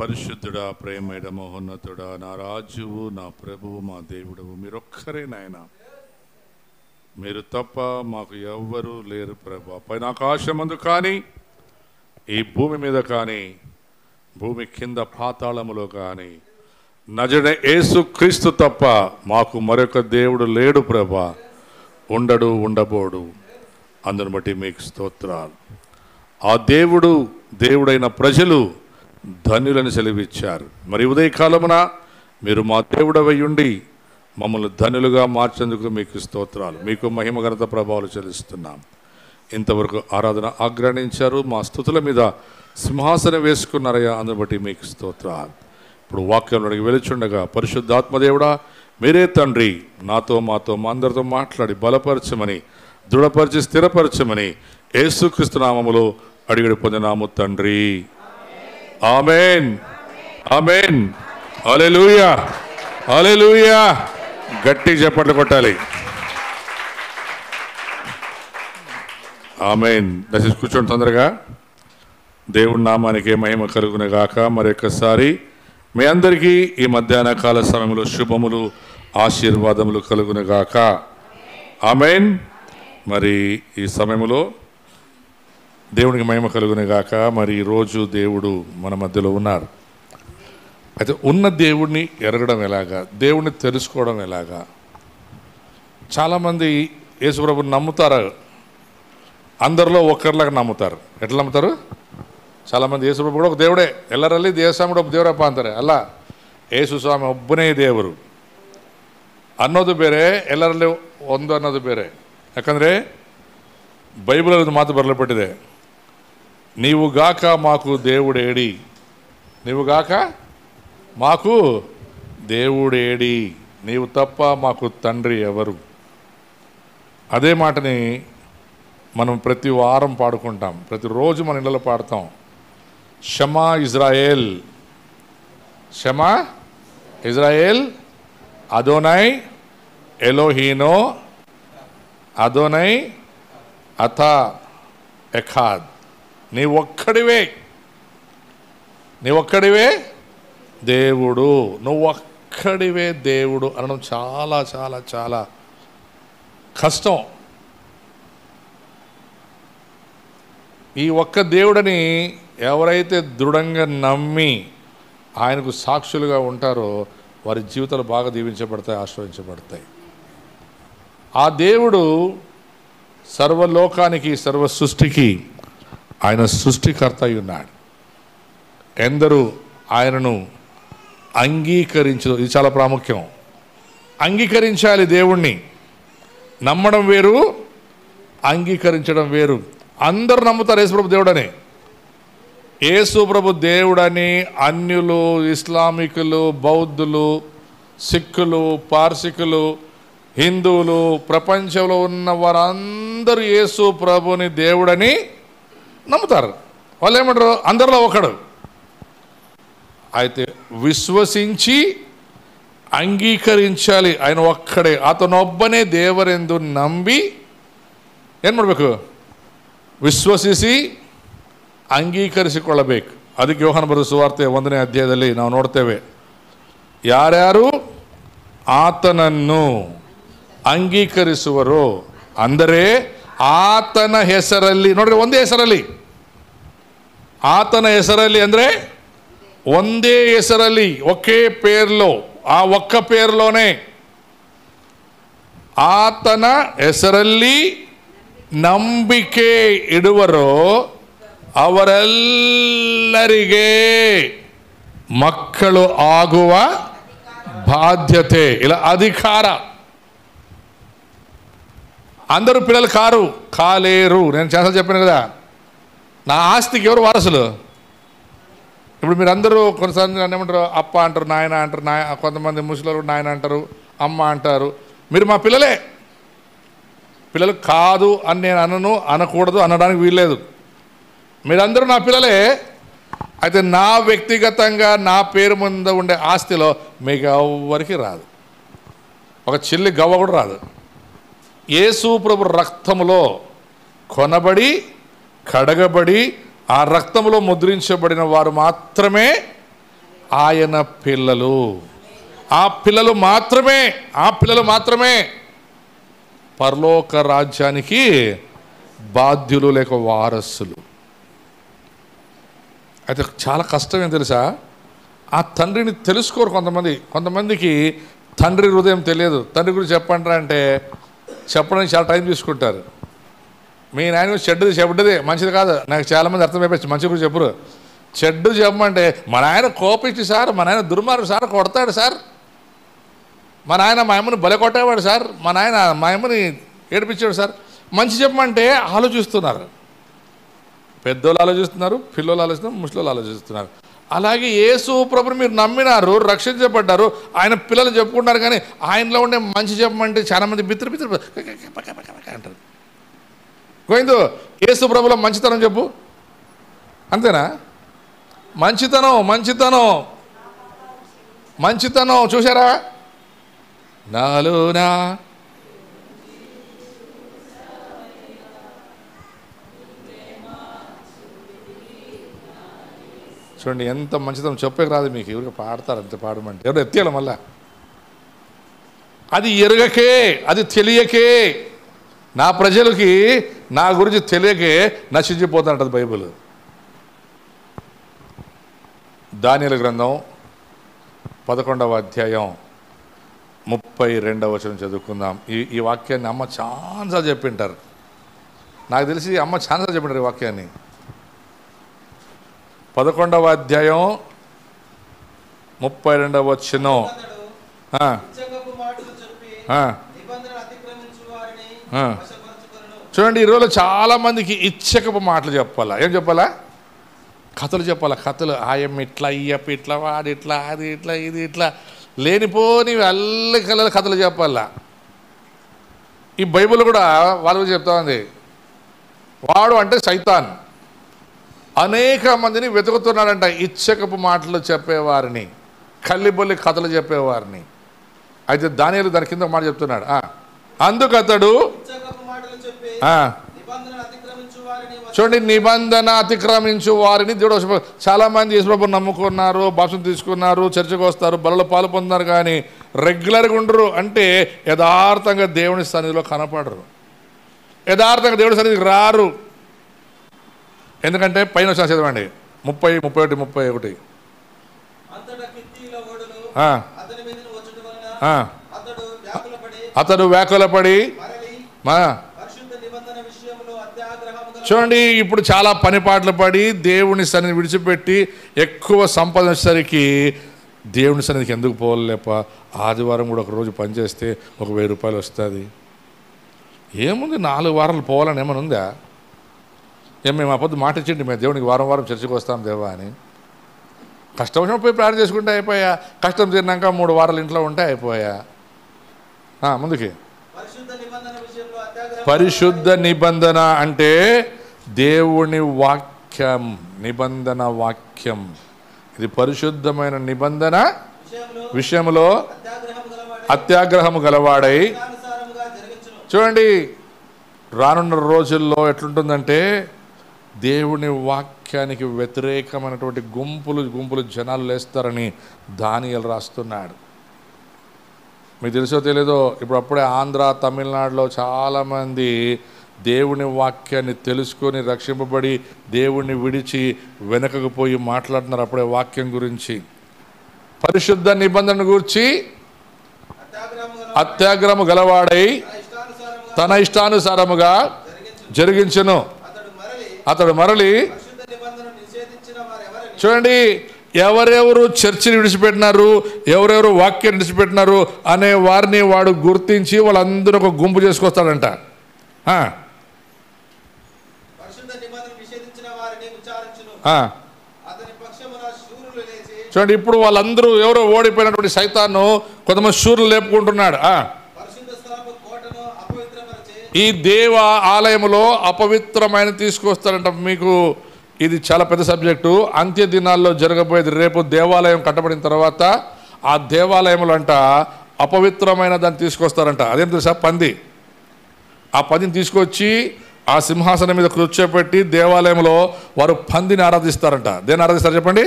పరిశుద్ధుడా, ప్రేమేడ, మహోన్నతుడా, నా రాజువు, నా ప్రభువు, మా దేవుడవు మీరొక్కరే నాయన. మీరు తప్ప మాకు ఎవ్వరూ లేరు ప్రభా. పైన ఆకాశమందు కానీ, ఈ భూమి మీద కానీ, భూమి కింద పాతాళములో కానీ నజరేయుడైన యేసు క్రీస్తు తప్ప మాకు మరొక దేవుడు లేడు ప్రభా. ఉండడు, ఉండబోడు. అందును బట్టి మీకు స్తోత్రాలు. ఆ దేవుడైన ప్రజలు ధన్యులను సెలవిచ్చారు. మరి ఉదయకాలమున మీరు మా దేవుడవై ఉండి మమ్మల్ని ధన్యులుగా మార్చేందుకు మీకు స్తోత్రాలు. మీకు మహిమ ఘనత ప్రభావాలు చెల్లిస్తున్నాం. ఇంతవరకు ఆరాధన ఆగ్రహించారు. మా స్తుతుల మీద సింహాసనం వేసుకున్నారయ్యా. అందును బట్టి మీకు స్తోత్రాలు. ఇప్పుడు వాక్యంలోకి వెలుచుండగా పరిశుద్ధాత్మదేవుడా, మీరే తండ్రి నాతో, మాతో, మా అందరితో మాట్లాడి బలపరచమని, దృఢపరిచి స్థిరపరచమని యేసుక్రీస్తు నామములో అడిగి పొందినాము తండ్రి. ఆమేన్, ఆమేన్. హల్లెలూయా, హల్లెలూయా. గట్టి చప్పట్లు కొట్టాలి. ఆమేన్. దయచేసి కూర్చోండి తొందరగా. దేవుడి నామానికి మహిమ కలుగును గాక. మరొకసారి మీ అందరికీ ఈ మధ్యాహ్న కాల సమయంలో శుభములు, ఆశీర్వాదములు కలుగును గాక. ఆమేన్. మరి ఈ సమయంలో దేవునికి మహిమ కలుగును గాక. మరి ఈరోజు దేవుడు మన మధ్యలో ఉన్నారు. అయితే ఉన్న దేవుడిని ఎరగడం ఎలాగా, దేవుడిని తెలుసుకోవడం ఎలాగా? చాలామంది యేసుప్రభుని నమ్ముతారు, అందరిలో ఒక్కరిలాగా నమ్ముతారు. ఎట్లా నమ్ముతారు? చాలామంది యేసుప్రభు కూడా ఒక దేవుడే, ಎಲ್ಲರಲ್ಲಿ ದೇವಸ್ವಾಮಿ ಒಬ್ಬ ದೇವರಪ್ಪ ಅಂತಾರೆ. ಅಲ್ಲ, ಯೇಸು ಸ್ವಾಮಿ ಒಬ್ಬನೇ ದೇವರು ಅನ್ನೋದು ಬೇರೆ, ಎಲ್ಲರಲ್ಲಿ ಒಂದು ಅನ್ನೋದು ಬೇರೆ. ಯಾಕಂದರೆ ಬೈಬಲಲ್ಲಿ ಒಂದು ಮಾತು ಬರಲ್ಪಟ್ಟಿದೆ, నీవు గాక మాకు దేవుడేడి, నీవు గాక మాకు దేవుడేడి, నీవు తప్ప మాకు తండ్రి ఎవరు. అదే మాటని మనం ప్రతి వారం పాడుకుంటాం, ప్రతిరోజు మన ఇళ్ళలో పాడతాం. షమా ఇజ్రాయేల్, షమా ఇజ్రాయేల్, అదోనై ఎలోహీనో, అదోనై అథా ఎఖాద్. నీ ఒక్కడివే దేవుడు, నువ్వు ఒక్కడివే దేవుడు అనడం చాలా చాలా చాలా కష్టం. ఈ ఒక్క దేవుడని ఎవరైతే దృఢంగా నమ్మి ఆయనకు సాక్షులుగా ఉంటారో వారి జీవితాలు బాగా దీవించబడతాయి, ఆశ్రయించబడతాయి. ఆ దేవుడు సర్వలోకానికి, సర్వ సృష్టికి ఆయన సృష్టికర్త అయి ఉన్నాడు. ఎందరూ ఆయనను అంగీకరించదు, ఇది చాలా ప్రాముఖ్యం. అంగీకరించాలి దేవుణ్ణి. నమ్మడం వేరు, అంగీకరించడం వేరు. అందరూ నమ్ముతారు యేసుప్రభు దేవుడని. యేసుప్రభు దేవుడని అన్యులు, ఇస్లామికులు, బౌద్ధులు, సిక్కులు, పార్సికులు, హిందువులు, ప్రపంచంలో ఉన్న వారందరూ యేసు ప్రభుని దేవుడని నమ్ముతారు. వాళ్ళు ఏమంటారు? అందరిలో ఒకడు. అయితే విశ్వసించి అంగీకరించాలి, ఆయన ఒక్కడే, ಆತನೊಬ್ಬನೇ ದೇವರೆಂದು ನಂಬಿ ಏನು ಮಾಡಬೇಕು? ವಿಶ್ವಸಿಸಿ ಅಂಗೀಕರಿಸಿಕೊಳ್ಳಬೇಕು. ಅದಕ್ಕೆ ಯೋಹಾನ ಬರೆದ ಸುವಾರ್ತೆ 1ನೇ ಅಧ್ಯಾಯದಲ್ಲಿ ನಾವು ನೋಡ್ತೇವೆ, ಯಾರ್ಯಾರು ಆತನನ್ನು ಅಂಗೀಕರಿಸುವರೋ, ಅಂದರೆ ಆತನ ಹೆಸರಲ್ಲಿ, ನೋಡ್ರಿ ಒಂದೇ ಹೆಸರಲ್ಲಿ, ఆతన ಹೆಸರಲ್ಲಿ ಅಂದರೆ ಒಂದೇ ಹೆಸರಲ್ಲಿ, ఒకే పేరులో, ఆ ఒక్క పేరులోనే ಆತನ ಹೆಸರಲ್ಲಿ ನಂಬಿಕೆ ಇಡುವರೋ ಅವರೆಲ್ಲರಿಗೆ ಮಕ್ಕಳು ಆಗುವ బాధ్యతే, ఇలా అధికార. అందరూ పిల్లలు కాలేరు. నేను చాలా చెప్పాను కదా, నా ఆస్తికి ఎవరు వారసులు? ఇప్పుడు మీరు అందరూ కొన్నిసార్లు ఏమంటారు? అప్ప అంటారు, నాయన అంటారు, కొంతమంది ముసలి నాయన అంటారు, అమ్మ అంటారు. మీరు మా పిల్లలే. పిల్లలు కాదు అని నేను అనకూడదు, అనడానికి వీల్లేదు. మీరందరూ నా పిల్లలే. అయితే నా వ్యక్తిగతంగా నా పేరు ముందు ఉండే ఆస్తిలో మీకు ఎవ్వరికి రాదు, ఒక చిల్లి గవ్వ కూడా రాదు. యేసు ప్రభు రక్తములో కొనబడి, కడగబడి, ఆ రక్తంలో ముద్రించబడిన వారు మాత్రమే ఆయన పిల్లలు. ఆ పిల్లలు మాత్రమే పరలోక రాజ్యానికి బాధ్యులు లేక వారసులు. అయితే చాలా కష్టం ఏం తెలుసా, ఆ తండ్రిని తెలుసుకోరు కొంతమందికి తండ్రి హృదయం తెలియదు. తండ్రి గురించి చెప్పంటారా అంటే చెప్పడానికి చాలా టైం తీసుకుంటారు. మీ నాయన చెడ్డదే మంచిది కాదు, నాకు చాలామంది అర్థమైపోయి మంచి గురించి చెప్పరు. చెడ్డు చెప్పమంటే మా నాయన కోపించి సార్, మా నాయన దుర్మార్గు సార్, కొడతాడు సార్, మా నాయన మా అమ్మని బలి కొట్టేవాడు సార్, మా నాయన మా అమ్మని ఏడిపించాడు సార్. మంచి చెప్పమంటే ఆలోచిస్తున్నారు. పెద్దోళ్ళు ఆలోచిస్తున్నారు, పిల్లలు ఆలోచిస్తున్నారు, ముసలోళ్ళు ఆలోచిస్తున్నారు. అలాగే యేసు ప్రభుని మీరు నమ్మినారు, రక్షించబడ్డారు, ఆయన పిల్లలు చెప్పుకుంటారు. కానీ ఆయనలో ఉండే మంచి చెప్పమంటే చాలామంది బిత్తిరి అంటారు. గోవిందు, యేసు ప్రభులో మంచితనం చెప్పు, అంతేనా? మంచితనం చూసారా? నాలోనా చూడండి ఎంత మంచితనం చెప్పేకి రాదు మీకు, ఎవరికి పాడతారు అంతే, పాడమంటే ఎవరు ఎత్తేయాలి మళ్ళా. అది ఎరగకే, అది తెలియకే, నా ప్రజలకి నా గురించి తెలియకే నశించిపోతానంటది బైబిల్. దానియేలు గ్రంథం 11వ అధ్యాయం 32వ వచనం చదువుకుందాం. ఈ వాక్యాన్ని అమ్మ చాలాసార్లు చెప్పింటారు, నాకు తెలిసి అమ్మ చాలాసార్లు చెప్పింటారు ఈ వాక్యాన్ని. 11వ అధ్యాయం 32వ వచనం. చూడండి, ఈ రోజులో చాలా మందికి ఇచ్చకపు మాటలు చెప్పాలా. ఏం చెప్పాలా? కథలు చెప్పాలా. కథలు, ఆయమ్మ ఇట్లా, అయ్యప్ప ఇట్లా, వాడు ఇట్లా, అది ఇట్లా, ఇది ఇట్లా, లేనిపోని అల్లి కళ్ళ కథలు చెప్పాలా. ఈ బైబిల్ కూడా వాళ్ళకి చెప్తా ఉంది. వాడు అంటే సైతాన్ అనేక మందిని వెతుకుతున్నాడంట, ఇచ్చకపు మాటలు చెప్పేవారిని, కల్లిబొల్లి కథలు చెప్పేవారిని. అయితే దానియేలు దాని కింద మాట చెప్తున్నాడు, అందుకు అతడు చూడండి, నిబంధన అతిక్రమించు వారిని దేవుడు. చాలామంది యేసుప్రభుని నమ్ముకున్నారు, బాప్తిసం తీసుకున్నారు, చర్చకు వస్తారు, బలలో పాలు పొందుతారు, కానీ రెగ్యులర్గా ఉండరు. అంటే యథార్థంగా దేవుని సన్నిధిలో కనపడరు, యథార్థంగా దేవుని సన్నిధికి రారు. ఎందుకంటే పైన వచ్చిన చదవండి 30, 31, 31. అతడు వ్యాకులపడి చూడండి, ఇప్పుడు చాలా పనిపాట్లు పడి దేవుని సన్నిధి విడిచిపెట్టి ఎక్కువ సంపద వచ్చేసరికి దేవుని సన్నిధికి ఎందుకు పోలేప, ఆదివారం కూడా ఒక రోజు పనిచేస్తే ఒక 1000 రూపాయలు వస్తుంది. ఏముంది 4 వారాలు పోవాలని ఏమైనా ఉందా? మేము అప్పొద్దు మాట ఇచ్చిండి, మేము దేవునికి వారం వారం చర్చకు వస్తాం దేవా అని. కష్టం వచ్చినప్పుడు పోయి ప్రార్థన చేసుకుంటే అయిపోయా, కష్టం తిన్నాక 3 వారాలు ఇంట్లో ఉంటే అయిపోయా. ముందుకి పరిశుద్ధ నిబంధన అంటే దేవుని వాక్యం, నిబంధన వాక్యం. ఇది పరిశుద్ధమైన నిబంధన విషయంలో అత్యాగ్రహము గలవాడై. చూడండి, రానున్న రోజుల్లో ఎట్లుంటుందంటే దేవుని వాక్యానికి వ్యతిరేకమైనటువంటి గుంపులు జనాలు లేస్తారని దానియేలు రాస్తున్నాడు. మీకు తెలుసో తెలీదో, ఇప్పుడు అప్పుడే ఆంధ్ర, తమిళనాడులో చాలామంది దేవుని వాక్యాన్ని తెలుసుకొని రక్షింపబడి దేవుణ్ణి విడిచి వెనకకు పోయి మాట్లాడుతున్నారు అప్పుడే వాక్యం గురించి. పరిశుద్ధ నిబంధన గురించి అత్యాగ్రహము గలవాడై తన ఇష్టానుసారముగా జరిగించును. అతడు మరలి చూడండి, ఎవరెవరు చర్చిని విడిచిపెట్టినారు, ఎవరెవరు వాక్యాన్ని విడిచిపెట్టినారు అనే వారిని వాడు గుర్తించి వాళ్ళందరూ ఒక గుంపు చేసుకొస్తాడంట. చూడండి, ఇప్పుడు వాళ్ళందరూ ఎవరో ఓడిపోయినటువంటి సైతాను కొంతమంది శూరులు లేపుకుంటున్నాడు. ఈ దేవ ఆలయంలో అపవిత్రమైన తీసుకొస్తారంట. మీకు ఇది చాలా పెద్ద సబ్జెక్టు. అంత్య దినాల్లో జరగబోయేది. రేపు దేవాలయం కట్టబడిన తర్వాత ఆ దేవాలయంలో అంట అపవిత్రమైన దాన్ని తీసుకొస్తారంట. అదేం తెలుసా? పంది. ఆ పందిని తీసుకొచ్చి ఆ సింహాసనం మీద కూర్చోబెట్టి దేవాలయంలో వారు పందిని ఆరాధిస్తారంట. దేన్ని ఆరాధిస్తారు చెప్పండి?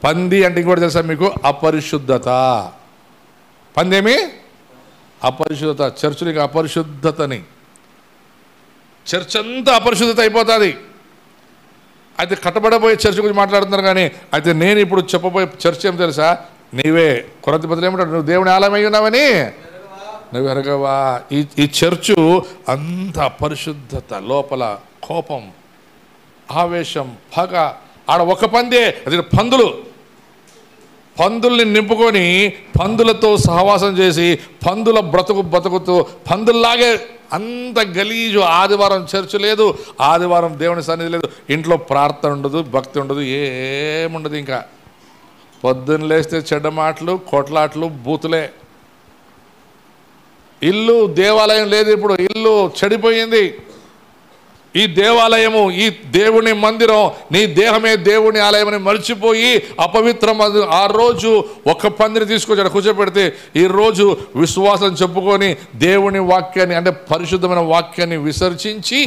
పంది అంటే ఇంకోటి తెలుసా మీకు? అపరిశుద్ధత. పందేమి? అపరిశుద్ధత. చర్చికి అపరిశుద్ధతని, చర్చ్ అంతా అపరిశుద్ధత అయిపోతుంది. అయితే కట్టబడబోయే చర్చ్ గురించి మాట్లాడుతున్నారు. కానీ అయితే నేను ఇప్పుడు చెప్పబోయే చర్చ్ ఏం తెలుసా? నీవే కొరింథీ పత్రికలో ఏమంటాడు? నువ్వు దేవుని ఆలయమై ఉన్నావని నువ్వు ఎరగవా? ఈ చర్చు అంత అపరిశుద్ధత, లోపల కోపం, ఆవేశం, పగ. ఆడ ఒక పందే, అది పందుల్ని నింపుకొని పందులతో సహవాసం చేసి పందుల బతుకుతూ పందుల్లాగే అంత గలీజు. ఆదివారం చర్చ్ లేదు, ఆదివారం దేవుని సన్నిధి లేదు, ఇంట్లో ప్రార్థన ఉండదు, భక్తి ఉండదు, ఏముండదు. ఇంకా పొద్దున్న లేస్తే చెడ్డ మాటలు, కొట్లాట్లు, బూతులే. ఇల్లు దేవాలయం లేదు. ఇప్పుడు ఇల్లు చెడిపోయింది. ఈ దేవాలయము, ఈ దేవుని మందిరం, నీ దేహమే దేవుని ఆలయం అని మర్చిపోయి అపవిత్రం. ఆ రోజు ఒక పందిని తీసుకొచ్చాడు, కూర్చోబెడితే ఈ రోజు విశ్వాసం చెప్పుకొని దేవుని వాక్యాన్ని, అంటే పరిశుద్ధమైన వాక్యాన్ని విసర్జించి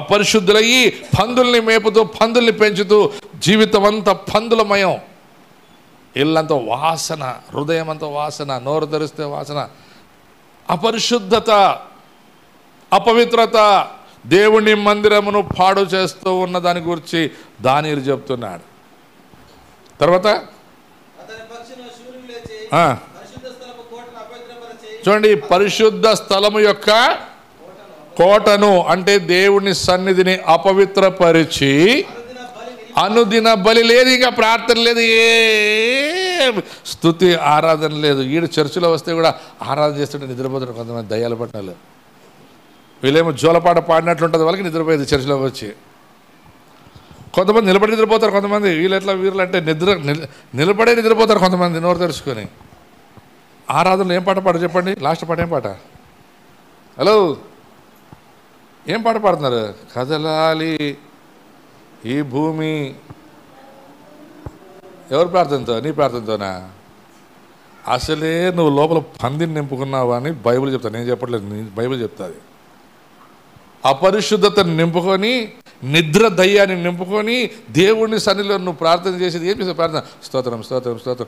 అపరిశుద్ధులయ్యి పందుల్ని మేపుతూ, పందుల్ని పెంచుతూ జీవితం అంతా పందులమయం. ఇల్లంతా వాసన, హృదయం అంతా వాసన, నోరు తెరిస్తే వాసన. అపరిశుద్ధత, అపవిత్రత దేవుని మందిరమును పాడు చేస్తూ ఉన్న దాని గురించి దానియేలు చెప్తున్నాడు. తర్వాత చూడండి, పరిశుద్ధ స్థలము యొక్క కోటను, అంటే దేవుని సన్నిధిని అపవిత్రపరిచి అనుదిన బలి లేదు, ఇంకా ప్రార్థన లేదు, ఏ స్తుతి ఆరాధన లేదు. ఈడు చర్చిలో వస్తే కూడా ఆరాధన చేస్తుంటే నిద్రపోతాడు కొంతమంది దయ్యాల పట్నాలు. వీళ్ళేమో జోలపాట పాడినట్లుంటుంది, వాళ్ళకి నిద్రపోయేది చర్చిలోకి వచ్చి. కొంతమంది నిలబడి నిద్రపోతారు, కొంతమంది వీళ్ళు అంటే నిలబడే నిద్రపోతారు కొంతమంది నోరు తెరుచుకొని. ఆరాధనలో ఏం పాట పాడు చెప్పండి? లాస్ట్ పాట ఏం పాట? హలో, ఏం పాట పాడుతున్నారు? కదలాలి ఈ భూమి. ఎవరి ప్రార్థనతో? నీ ప్రార్థనతోనా? అసలే నువ్వు లోపల పందిని నింపుకున్నావా అని బైబిల్ చెప్తా, నేను చెప్పట్లేదు, బైబిల్ చెప్తాది. అపరిశుద్ధతను నింపుకొని, నిద్ర దయ్యాన్ని నింపుకొని దేవుని సన్నిధిలో నువ్వు ప్రార్థన చేసేది ఏం చేసావు? ప్రార్థన స్తోత్రం స్తోత్రం స్తోత్రం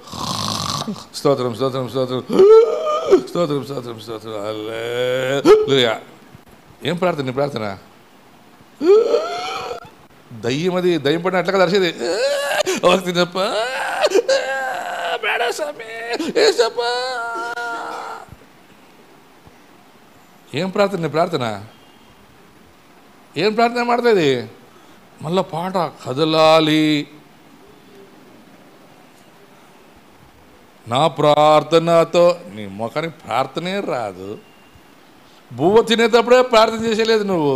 స్తోత్రం స్తోత్రం స్తోత్రం స్తోత్రం స్తోత్రం స్తోత్రం హల్లెలూయా. ఏం ప్రార్థన? నీ ప్రార్థన దయ్యం. అది దయ్యం పడిన అట్లా కదా అరిసేది. తప్ప ఏం ప్రార్థన? నీ ప్రార్థన ఏం ప్రార్థన మాడుతుంది? మళ్ళా పాట కదలాలి నా ప్రార్థనతో. నీ మొఖానికి ప్రార్థనే రాదు. బువ్వ తినేటప్పుడే ప్రార్థన చేసేలేదు నువ్వు,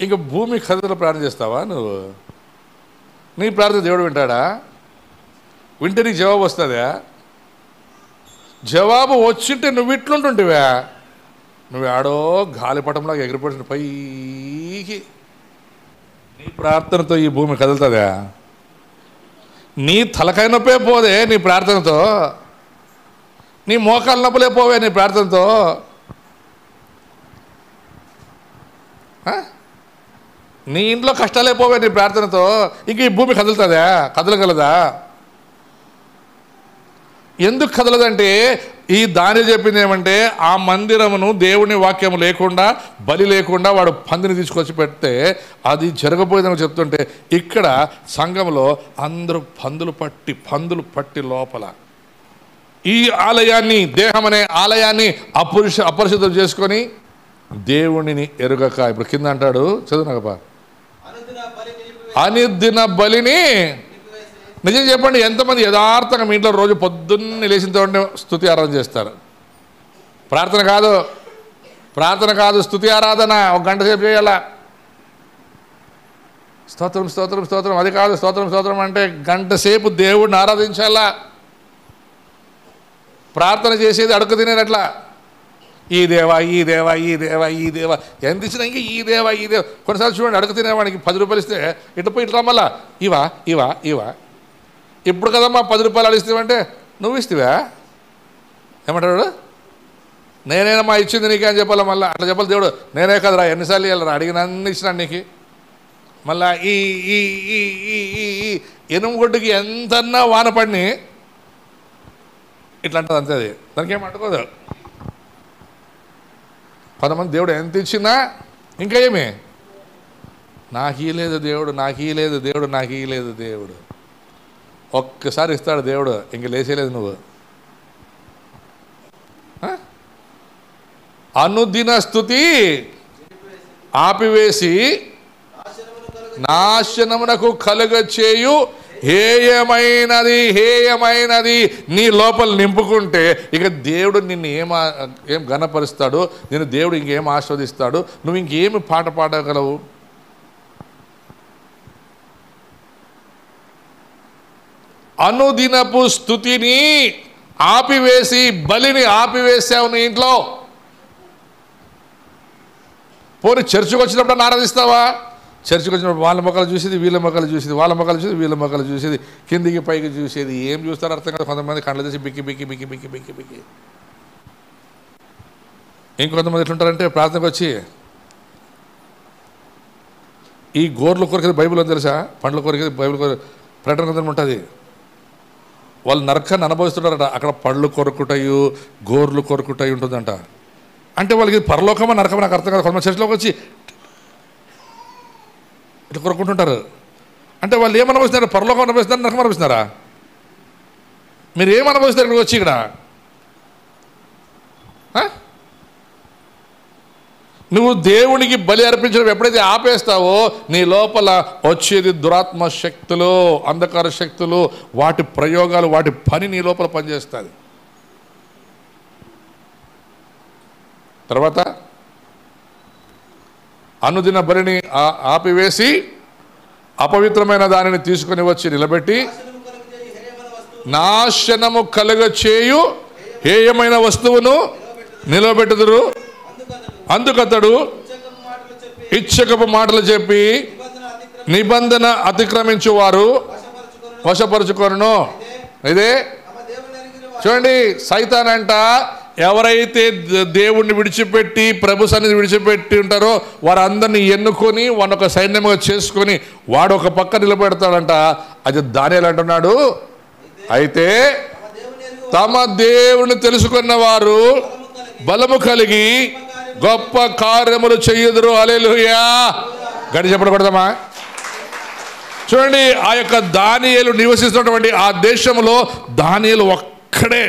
ఇంకా భూమి కథలో ప్రార్థన చేస్తావా నువ్వు? నీ ప్రార్థన దేవుడు వింటాడా? వింటే నీకు జవాబు వస్తుందా? జవాబు వచ్చింటే నువ్వు ఇట్లుంటుంటివా? నువ్వు ఆడో గాలిపటంలాగా ఎగిరిపడిన పైకి. నీ ప్రార్థనతో ఈ భూమి కదులుతుందా? నీ తలకాయ నొప్పే పోదే నీ ప్రార్థనతో, నీ మోకాలు నొప్పులే పోవే నీ ప్రార్థనతో. నీ ఇంట్లో కష్టాలే పోవే నీ ప్రార్థనతో. ఇంక ఈ భూమి కదులుతుందా? కదలగలదా? ఎందుకు కదలదంటే ఈ దానియేలు చెప్పింది ఏమంటే, ఆ మందిరమును దేవుని వాక్యము లేకుండా, బలి లేకుండా వాడు పందిని తీసుకొచ్చి పెడితే అది జరగబోయేదని చెప్తుంటే, ఇక్కడ సంఘంలో అందరూ పందులు పట్టి లోపల ఈ ఆలయాన్ని, దేహం అనే ఆలయాన్ని అపరిశుద్ధం చేసుకొని దేవునిని ఎరుగక. ఇప్పుడు కింద అంటాడు, చదువునాకపా, అనుదిన బలిని. నిజం చెప్పండి, ఎంతమంది యథార్థంగా మీ ఇంట్లో రోజు పొద్దున్నే లేచిన స్తుతి ఆరాధన చేస్తారు? ప్రార్థన కాదు, స్తుతి ఆరాధన. ఒక గంట సేపు చేయాలా? స్తోత్రం స్తోత్రం స్తోత్రం అది కాదు. స్తోత్రం స్తోత్రం అంటే గంట సేపు దేవుడిని ఆరాధించాలా. ప్రార్థన చేసేది అడుగు తినేటట్లా. ఈ దేవా ఈ దేవా ఈ దేవా ఈ దేవా ఎంత ఇచ్చినా ఇంకా ఈ దేవా ఈ దేవా. కొన్నిసార్లు చూడండి, అడుగు తినేవాడికి 10 రూపాయలు ఇస్తే ఇటు పోయి ఇట్లా మళ్ళా ఇవా ఇప్పుడు కదమ్మా 10 రూపాయలు అడిగిస్తావంటే నువ్వు ఇస్తావా? ఏమంటాడు? నేనేనమ్మా ఇచ్చింది నీకే అని చెప్పాలా? మళ్ళీ అట్లా చెప్పాలి దేవుడు. నేనే కదరా, ఎన్నిసార్లు ఇవ్వాలరా, అడిగిన అన్ని ఇచ్చినాను నీకు. మళ్ళా ఈ ఈ ఈ ఈ ఎనుముగొడ్డుకి ఎంతన్నా వాన పడిని ఇట్లా అంటుంది అంతే, అది దానికి ఏం అంటుకోదు. కొంతమంది దేవుడు ఎంత ఇచ్చినా ఇంకా ఏమి నాకు ఇయ్యలేదు దేవుడు, నాకు ఇయ్యలేదు దేవుడు, నాకు ఇయ్యలేదు దేవుడు. ఒక్కసారి ఇస్తాడు దేవుడు, ఇంక లేచేయలేదు నువ్వు. అనుదిన స్తుతి ఆపివేసి నాశనమునకు కలుగచేయు హేయమైనది నీ లోపల నింపుకుంటే ఇక దేవుడు నిన్ను ఏం ఘనపరుస్తాడు, నిన్ను దేవుడు ఇంకేం ఆస్వాదిస్తాడు, నువ్వు ఇంకేమి పాట పాడగలవు? అనుదినపు స్తుతిని ఆపివేసి బలిని ఆపివేసావు నీ ఇంట్లో. పోనీ చర్చికి వచ్చినప్పుడు ఆరాధిస్తావా? చర్చికి వచ్చినప్పుడు వాళ్ళ మొక్కలు చూసేది, వీళ్ళ మొక్కలు చూసేది, వాళ్ళ మొక్కలు చూసేది, వీళ్ళ మొక్కలు చూసేది, కిందికి పైకి చూసేది. ఏం చూస్తారో అర్థం కాదు. కొంతమంది కళ్ళు తీసి బిక్కి బిక్కి బిక్కి బిక్కి బిక్కి బిక్కి. ఇంకొంతమంది ఎట్లుంటారంటే ప్రార్థనకు వచ్చి ఈ గోర్లు కొరికేది బైబిల్ అని తెలుసా, పండ్లు కొరికేది బైబిల్ ప్రకటన గ్రంథం ఉంటుంది. వాళ్ళు నరకాన్ని అనుభవిస్తుంటారట. అక్కడ పళ్ళు కొరుకుటాయి, గోర్లు కొరుకుటాయి ఉంటుందంట. అంటే వాళ్ళకి పరలోకమా నరకమా నాకు అర్థం కాదు. కొంతమంది చర్చలోకి వచ్చి ఇట్లా కొరుకుంటుంటారు. అంటే వాళ్ళు ఏం అనుభవిస్తున్నారు? పరలోకం అనుభవిస్తున్నారు, నరకం అనుభవిస్తున్నారా? మీరు ఏం అనుభవిస్తారు ఇక్కడికి వచ్చి? ఇక్కడ నువ్వు దేవునికి బలి అర్పించడం ఎప్పుడైతే ఆపేస్తావో నీ లోపల వచ్చేది దురాత్మ శక్తులు, అంధకార శక్తులు, వాటి ప్రయోగాలు, వాటి పని నీ లోపల పనిచేస్తుంది. తర్వాత అనుదిన బలిని ఆపివేసి అపవిత్రమైన దానిని తీసుకొని వచ్చి నిలబెట్టి నాశనము కలుగచేయు హేయమైన వస్తువును నిలబెట్టుదురు. అందుకతడు ఇచ్చకపు మాటలు చెప్పి నిబంధన అతిక్రమించువారు వశపరుచుకొనును. ఇదే చూడండి, సైతాన్ అంట ఎవరైతే దేవుణ్ణి విడిచిపెట్టి ప్రభు సన్నిధి విడిచిపెట్టి ఉంటారో వారందరినీ ఎన్నుకొని వాడొక సైన్యంగా చేసుకొని వాడు ఒక పక్క నిలబెడతాడంట. అది దానియేలు అంటున్నాడు, అయితే తమ దేవుని తెలుసుకున్న వారు బలము కలిగి గొప్ప కార్యములు చెయ్యుదురు. హల్లెలూయా. గడి చెప్పకూడదమ్మా. చూడండి, ఆ యొక్క దానియేలు నివసిస్తున్నటువంటి ఆ దేశంలో దానియేలు ఒక్కడే,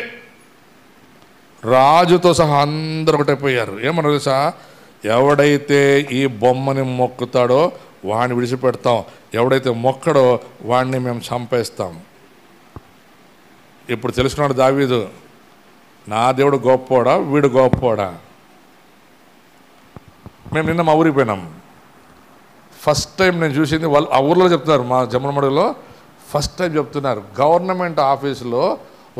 రాజుతో సహా అందరూ ఒకటైపోయారు. ఏమన్నా తెలుసా? ఎవడైతే ఈ బొమ్మని మొక్కుతాడో వాడిని విడిచిపెడతాం, ఎవడైతే మొక్కడో వాడిని మేము చంపేస్తాం. ఇప్పుడు తెలుసుకున్నాడు దావీదు, నా దేవుడు గొప్పోడా వీడు గొప్పోడా. మేము నిన్న మా ఊరికి పోయినాం. ఫస్ట్ టైం నేను చూసింది వాళ్ళు ఆ ఊర్లో చెప్తున్నారు, మా జమ్మలమడుగులో ఫస్ట్ టైం చెప్తున్నారు, గవర్నమెంట్ ఆఫీసులో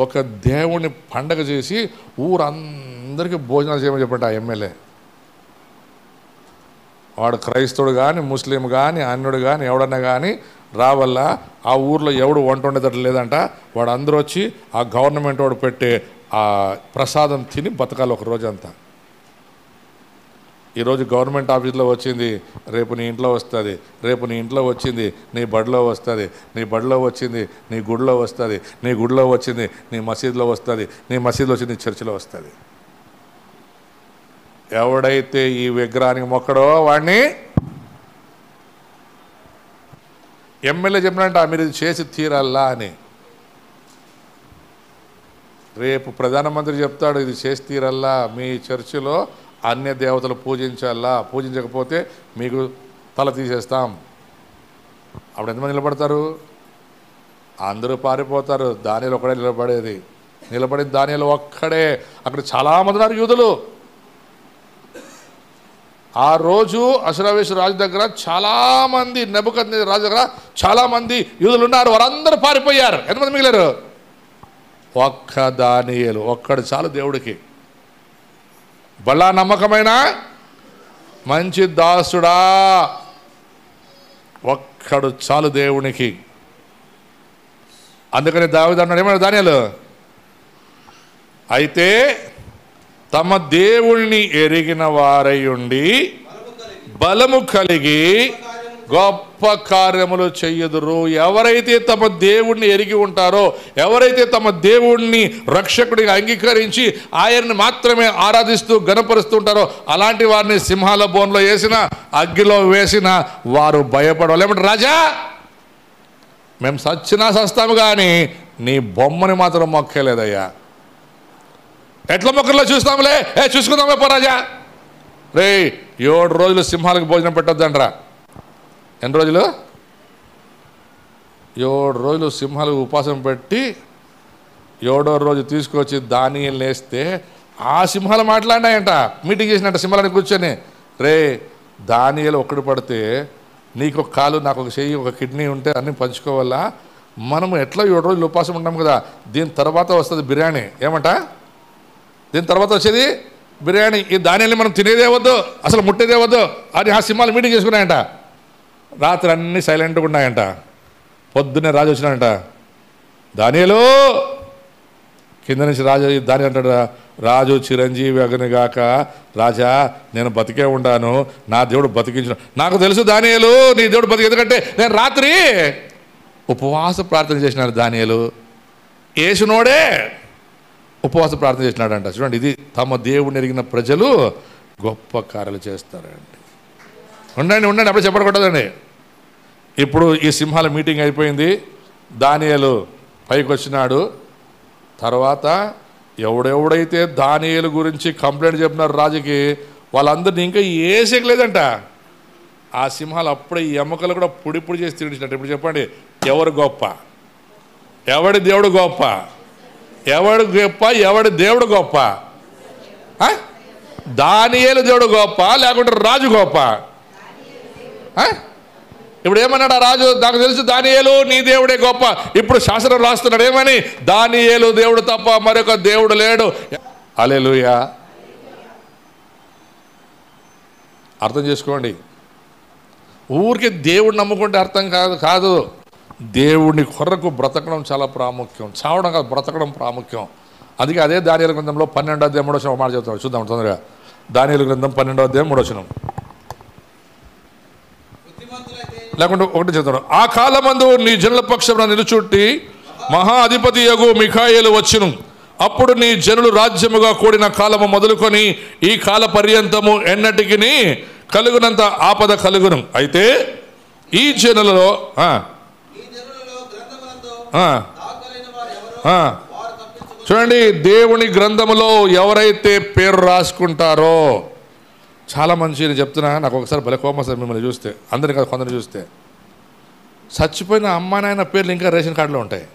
ఒక దేవుని పండగ చేసి ఊరందరికీ భోజనాలు చేయమని చెప్పండి. ఆ ఎమ్మెల్యే వాడు క్రైస్తవుడు కానీ ముస్లిం కానీ అన్యుడు కానీ ఎవడన్నా కానీ రావల్ల ఆ ఊర్లో ఎవడు వంట వండేటట్టు లేదంట. వాడు అందరూ వచ్చి ఆ గవర్నమెంట్ వాడు పెట్టే ఆ ప్రసాదం తిని బతకాలి ఒక రోజంతా. ఈరోజు గవర్నమెంట్ ఆఫీస్లో వచ్చింది, రేపు నీ ఇంట్లో వస్తుంది, రేపు నీ ఇంట్లో వచ్చింది నీ బడిలో వస్తుంది, నీ బడిలో వచ్చింది నీ గుడిలో వస్తుంది, నీ గుడిలో వచ్చింది నీ మసీదులో వస్తుంది, నీ మసీదులో వచ్చింది నీ చర్చిలో వస్తుంది. ఎవడైతే ఈ విగ్రహానికి మొక్కడో వాడిని ఎమ్మెల్యే చెప్పినట్ట మీరు ఇది చేసి తీరల్లా అని. రేపు ప్రధానమంత్రి చెప్తాడు ఇది చేసి తీరల్లా, మీ చర్చిలో అన్య దేవతలు పూజించాలా, పూజించకపోతే మీకు తల తీసేస్తాం. అప్పుడు ఎంతమంది నిలబడతారు? అందరూ పారిపోతారు. దానియేలు ఒక్కడే నిలబడేది. నిలబడింది దానియేలు ఒక్కడే. అక్కడ చాలామంది ఉన్నారు యూదులు. ఆ రోజు అశ్వవేషు రాజు దగ్గర చాలామంది, నెబుకద్నెజరు రాజు దగ్గర చాలామంది యూదులు ఉన్నారు. వారందరూ పారిపోయారు. ఎంతమంది మిగిలారు? ఒక్క దానియేలు ఒక్కడు చాలు దేవుడికి. బలా నమ్మకమైన మంచి దాసుడా ఒక్కడు చాలు దేవునికి. అందుకని దావీదు అన్నాడు, ఏమన్నాడు దానియేలు? అయితే తమ దేవుణ్ణి ఎరిగిన వారై ఉండి బలము కలిగి గొప్ప కార్యములు చెయ్యుదురు. ఎవరైతే తమ దేవుణ్ణి ఎరిగి ఉంటారో, ఎవరైతే తమ దేవుణ్ణి రక్షకుడిగా అంగీకరించి ఆయన్ని మాత్రమే ఆరాధిస్తూ గణపరుస్తూ ఉంటారో అలాంటి వారిని సింహాల బోన్లో వేసిన, అగ్గిలో వేసిన వారు భయపడవాలి. ఏమంటే రాజా, మేము సచ్చినా సస్తాము కానీ నీ బొమ్మని మాత్రం మొక్కలేదయ్యా. ఎట్లా మొక్కల్లో చూస్తాములే, చూసుకుందామే పో రాజా. రే 7 రోజులు సింహాలకు భోజనం పెట్టొద్దంటరా. ఎన్ని రోజులు? 7 రోజులు సింహాలకు ఉపవాసం పెట్టి 7వ రోజు తీసుకొచ్చి దానియేలుని వేస్తే ఆ సింహాలు మాట్లాడినాయంట. మీటింగ్ చేసినట్ట సింహాలని కూర్చొని, రే దానియేలు ఒక్కడు పడితే నీకు ఒక కాలు, నాకు ఒక చెయ్యి, ఒక కిడ్నీ ఉంటే అన్నీ పంచుకోవాలా. మనము ఎట్లా 7 రోజులు ఉపవాసం ఉంటాం కదా, దీని తర్వాత వస్తుంది బిర్యానీ. ఏమంట? దీని తర్వాత వచ్చేది బిర్యానీ. ఈ దానియేలుని మనం తినేదే వద్దు, అసలు ముట్టేదే వద్దు అని ఆ సింహాలు మీటింగ్ చేసుకున్నాయంట. రాత్రి అన్నీ సైలెంట్గా ఉన్నాయంట. పొద్దున్నే రాజు వచ్చినాడంట. దానియేలు కింద నుంచి రాజు దాని అంటాడు, రాజు చిరంజీవి అగనిగాక, రాజా నేను బతికే ఉండాను, నా దేవుడు బతికించిన. నాకు తెలుసు దానియేలు నీ దేవుడు బతికి, ఎందుకంటే నేను రాత్రి ఉపవాస ప్రార్థన చేసినాడు. దానియేలు యేసునోడే ఉపవాస ప్రార్థన చేసినాడంట. చూడండి, ఇది తమ దేవుడిని ఎరిగిన ప్రజలు గొప్ప కార్యాలు చేస్తారండి. ఉండండి అప్పుడు చెప్పకూడదండి. ఇప్పుడు ఈ సింహాల మీటింగ్ అయిపోయింది. దానియేలు పైకి వచ్చినాడు. తర్వాత ఎవడెవడైతే దానియేలు గురించి కంప్లైంట్ చెప్పినారు రాజుకి, వాళ్ళందరినీ ఇంకా ఏసేయలేదంట. ఆ సింహాలు అప్పుడే ఈ ఎముకలు కూడా పొడి పొడి చేసి తిరిగినట్టు. ఇప్పుడు చెప్పండి, ఎవరు గొప్ప? ఎవడి దేవుడు గొప్ప? ఎవడు గొప్ప? ఎవడి దేవుడు గొప్ప? దానియేలు దేవుడు గొప్ప లేకుంటే రాజు గొప్ప? ఇప్పుడు ఏమన్నాడు ఆ రాజు? నాకు తెలుసు దానియేలు నీ దేవుడే గొప్ప. ఇప్పుడు శాసనం రాస్తున్నాడు ఏమని? దానియేలు దేవుడు తప్ప మరొక దేవుడు లేడు. హల్లెలూయా. అర్థం చేసుకోండి, ఊరికి దేవుడు నమ్ముకుంటే అర్థం కాదు. దేవుడిని కొరకు బ్రతకడం చాలా ప్రాముఖ్యం. చావడం కాదు, బ్రతకడం ప్రాముఖ్యం. అందుకే అదే దానియేలు గ్రంథంలో 12వ అధ్యాయం 3వ వచనం మాట చెప్తాడు. చూద్దాం తొందరగా. దానియేలు గ్రంథం 12వ అధ్యాయం 3వ వచనం. లేకుంటే 1 చెప్తాడు. ఆ కాలమందు నీ జనుల పక్షమున నిలుచుట్టి మహా అధిపతి యగు మిఖాయేలు వచ్చును. అప్పుడు నీ జనులు రాజ్యముగా కూడిన కాలము మొదలుకొని ఈ కాల పర్యంతము ఎన్నటికి కలుగునంత ఆపద కలుగును. అయితే ఈ జనులలో చూడండి, దేవుని గ్రంథములో ఎవరైతే పేరు రాసుకుంటారో, చాలా మంచి చెప్తున్నా. నాకు ఒకసారి భలే కోపం వస్తుంది మిమ్మల్ని చూస్తే, అందరిని కాదు కొందరిని చూస్తే. చచ్చిపోయిన అమ్మ నాయన పేర్లు ఇంకా రేషన్ కార్డులో ఉంటాయి.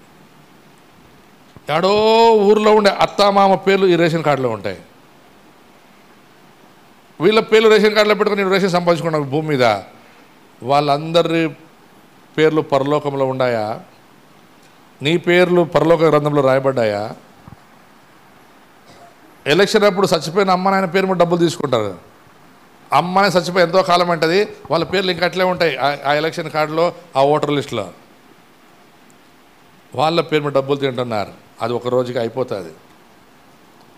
ఎడో ఊర్లో ఉండే అత్తామామ పేర్లు ఈ రేషన్ కార్డులో ఉంటాయి. వీళ్ళ పేర్లు రేషన్ కార్డులో పెట్టుకుని నేను రేషన్ సంపాదించుకున్నాను భూమి మీద. వాళ్ళందరి పేర్లు పరలోకంలో ఉన్నాయా? నీ పేర్లు పరలోక గ్రంథంలో రాయబడ్డాయా? ఎలక్షన్ అప్పుడు చచ్చిపోయిన అమ్మ నాయన పేరు మీద డబ్బులు తీసుకుంటారు. అమ్మని చచ్చిపోయి ఎంతో కాలం అంటది, వాళ్ళ పేర్లు ఇంకా అట్లే ఉంటాయి ఆ ఎలక్షన్ కార్డులో, ఆ ఓటర్ లిస్టులో. వాళ్ళ పేరు మీద డబ్బులు తింటున్నారు. అది ఒక రోజుకి అయిపోతుంది.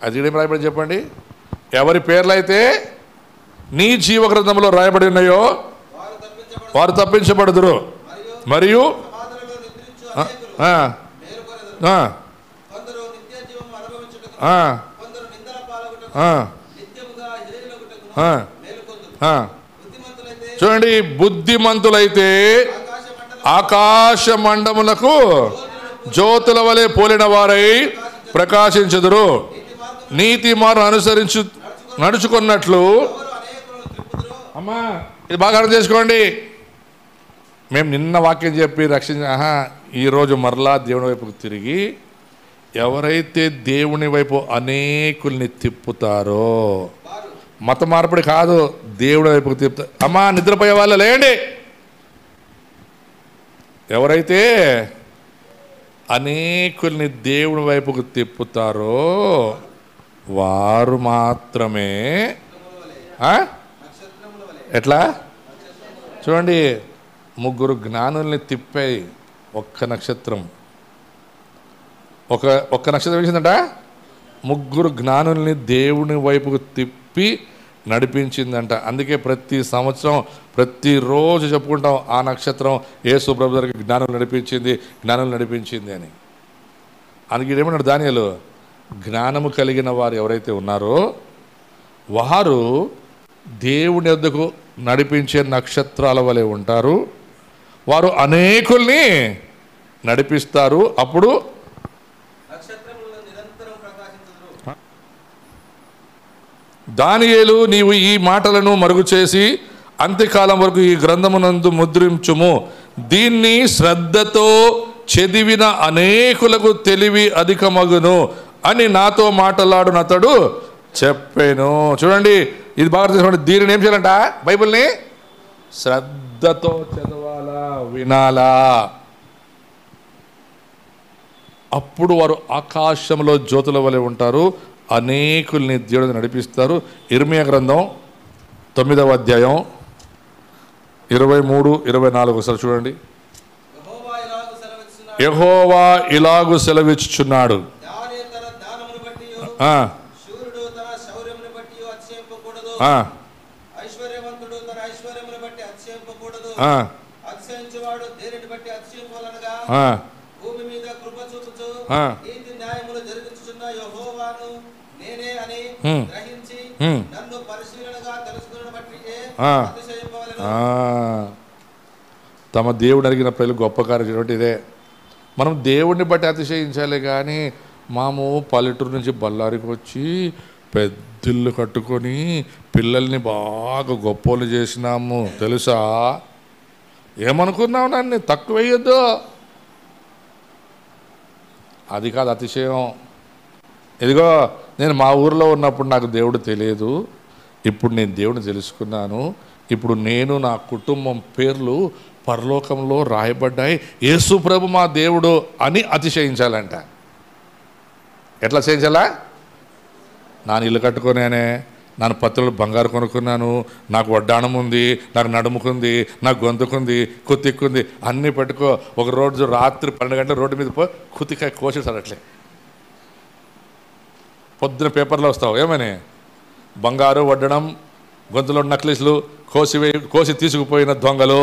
అది ఏం రాయబడి చెప్పండి? ఎవరి పేర్లు అయితే నీ జీవ గ్రంథంలో రాయబడి ఉన్నాయో వారు తప్పించబడుదురు. మరియు చూడండి, బుద్ధిమంతులైతే ఆకాశ మండములకు జ్యోతుల వలె పోలిన వారై ప్రకాశించుదురు. నీతి మార్గం నడుచుకున్నట్లు. అమ్మా ఇది బాగా అర్థం చేసుకోండి. మేము నిన్న వాక్యం చెప్పి ఈరోజు మరలా దేవుని వైపుకు తిరిగి ఎవరైతే దేవుని వైపు అనేకుల్ని తిప్పుతారో, మత మార్పిడి కాదు, దేవుడి వైపుకు తిప్పుతారు. అమ్మా నిద్రపోయే వాళ్ళు లేండి. ఎవరైతే అనేకుల్ని దేవుని వైపుకు తిప్పుతారో వారు మాత్రమే. ఎట్లా చూడండి, 3 జ్ఞానుల్ని తిప్పాయి ఒక్క నక్షత్రం. ఒక్క నక్షత్రం వేసిందంట. 3 జ్ఞానుల్ని దేవుని వైపుకు తిప్పి నడిపించిందంట. అందుకే ప్రతి సంవత్సరం ప్రతిరోజు చెప్పుకుంటాం ఆ నక్షత్రం యేసు ప్రభు దగ్గరికి జ్ఞానం నడిపించింది అని. అందుకే ఏమన్నాడు దానియేలు, జ్ఞానము కలిగిన వారు ఎవరైతే ఉన్నారో వారు దేవుని యొద్దకు నడిపించే నక్షత్రాల వలె ఉంటారు, వారు అనేకుల్ని నడిపిస్తారు. అప్పుడు దానియేలు, నీవు ఈ మాటలను మరుగు చేసి అంత్యకాలం వరకు ఈ గ్రంథమునందు ముద్రించుము, దీన్ని శ్రద్ధతో చదివిన అనేకులకు తెలివి అధికమగును అని నాతో మాట్లాడునతడు చెప్పాను. చూడండి, ఇది బాగా తెలుసుకోండి. దీనిని ఏం చేయాలంట? బైబిల్ని శ్రద్ధతో చదవాలా, వినాలా. అప్పుడు వారు ఆకాశంలో జ్యోతుల వలె ఉంటారు, అనేకుల్ని దేవుడు నడిపిస్తారు. ఇర్మియా గ్రంథం 9వ అధ్యాయం 23-24 ఒకసారి చూడండి. యెహోవా ఇలాగు సెలవిచ్చుచున్నాడు, తమ దేవుడు అడిగిన ప్రజలు గొప్ప కార్యం ఇదే. మనం దేవుడిని బట్టి అతిశయించాలి, కానీ మాము పల్లెటూరు నుంచి బళ్ళారికి వచ్చి పెద్దిల్లు కట్టుకొని పిల్లల్ని బాగా గొప్పోళ్ళు చేసినాము తెలుసా. ఏమనుకున్నావు? నన్ను తక్కువ వేయొద్దు, అది కాదు అతిశయం. ఇదిగో, నేను మా ఊరిలో ఉన్నప్పుడు నాకు దేవుడు తెలియదు, ఇప్పుడు నేను దేవుడిని తెలుసుకున్నాను, ఇప్పుడు నేను నా కుటుంబం పేర్లు పరలోకంలో రాయబడ్డాయి, యేసు ప్రభు మా దేవుడు అని అతిశయించాలంట. ఎట్లా చేయించాలా? నాన్న ఇల్లు కట్టుకునేనే, నాన్న పత్రులు బంగారు కొనుక్కున్నాను, నాకు వడ్డాణం ఉంది, నాకు నడుముకుంది, నాకు గొంతుకుంది, కుత్తిక్కుంది, అన్నీ పెట్టుకో. ఒక రోజు రాత్రి 12 గంటల రోడ్డు మీద పో, కుత్తికాయ కోసేసాడు అట్లే. పొద్దున పేపర్లో వస్తావు ఏమని, బంగారు వడ్డడం, గొంతులో నక్లీస్లు కోసి తీసుకుపోయిన దొంగలు.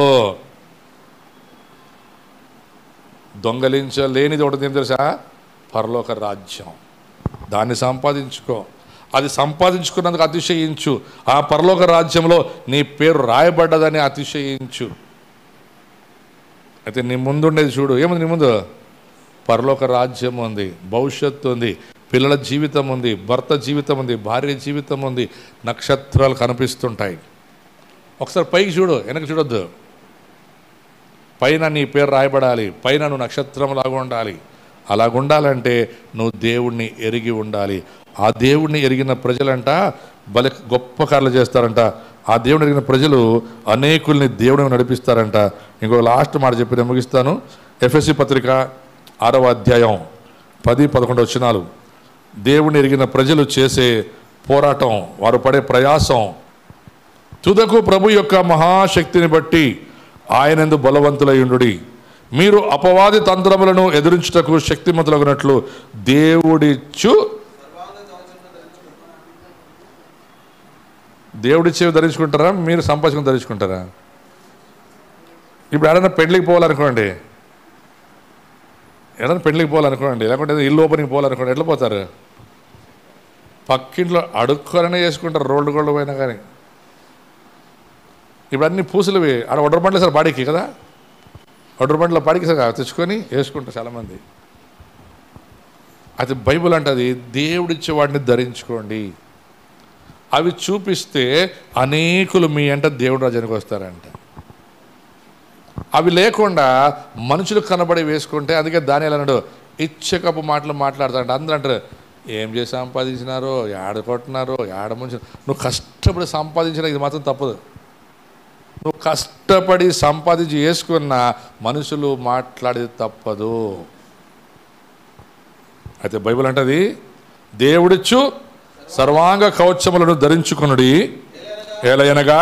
దొంగలించలేనిది ఒకటి ఏం తెలుసా? పరలోక రాజ్యం. దాన్ని సంపాదించుకో, అది సంపాదించుకున్నందుకు అతిశయించు. ఆ పరలోక రాజ్యంలో నీ పేరు రాయబడ్డదని అతిశయించు. అయితే నీ ముందుండేది చూడు, ఏముంది నీ ముందు? పరలోక రాజ్యం ఉంది, భవిష్యత్తు ఉంది, పిల్లల జీవితం ఉంది, భర్త జీవితం ఉంది, భార్య జీవితం ఉంది, నక్షత్రాలు కనిపిస్తుంటాయి. ఒకసారి పైకి చూడు, వెనక్కి చూడొద్దు. పైన నీ పేరు రాయబడాలి, పైన నువ్వు నక్షత్రంలాగా ఉండాలి. అలాగుండాలంటే నువ్వు దేవుణ్ణి ఎరిగి ఉండాలి. ఆ దేవుణ్ణి ఎరిగిన ప్రజలంట గొప్ప కార్యాలు చేస్తారంట. ఆ దేవుని ఎరిగిన ప్రజలు అనేకుల్ని దేవుడిని నడిపిస్తారంట. ఇంకో లాస్ట్ మాట చెప్పి నేను ముగిస్తాను. ఎఫెసీ పత్రిక 6వ అధ్యాయం 10-11 వచనాలు. దేవుని ఎరిగిన ప్రజలు చేసే పోరాటం, వారు పడే ప్రయాసం, తుదకు ప్రభు యొక్క మహాశక్తిని బట్టి ఆయనందు బలవంతులయుండుడి, మీరు అపవాది తంత్రములను ఎదిరించుటకు శక్తిమంతులగునట్లు దేవుడిచ్చేవి ధరించుకుంటారా, మీరు సంపాదించుకుని ధరించుకుంటారా? ఇప్పుడు ఏదైనా పెళ్లికి పోవాలనుకోండి, లేకుంటే ఇల్లు ఓపెనింగ్ పోవాలనుకోండి, ఎట్లా పోతారు? పక్కింట్లో అడుక్కోరనే చేసుకుంటారు, రోడ్డు గోళ్ళు పోయినా కానీ. ఇప్పుడు అన్ని పూసులువి ఆడ ఒడ్డర బండ్లు సార్ బాడీకి కదా, ఒడ్డర బండ్లో బాడీకి సార్ తెచ్చుకొని వేసుకుంటారు చాలామంది. అది బైబుల్ అంటది, దేవుడిచ్చే వాడిని ధరించుకోండి. అవి చూపిస్తే అనేకులు మీ అంట దేవుడు రాజ్యానికి వస్తారంట. అవి లేకుండా మనుషులకు కనబడి వేసుకుంటే, అందుకే దానియేలు అన్నాడు, ఇచ్చకపు మాటలు మాట్లాడతాడంట. అందరూ అంటారు, ఏం చేసి సంపాదించినారో, ఏడ కొట్టినారో, ఏడ ముంచి. నువ్వు కష్టపడి సంపాదించిన ఇది మాత్రం తప్పదు. నువ్వు కష్టపడి సంపాదించి వేసుకున్న మనుషులు మాట్లాడేది తప్పదు. అయితే బైబిల్ అంటది, దేవుడిచ్చు సర్వాంగ కవచములను ధరించుకునుడి, ఏలయనగా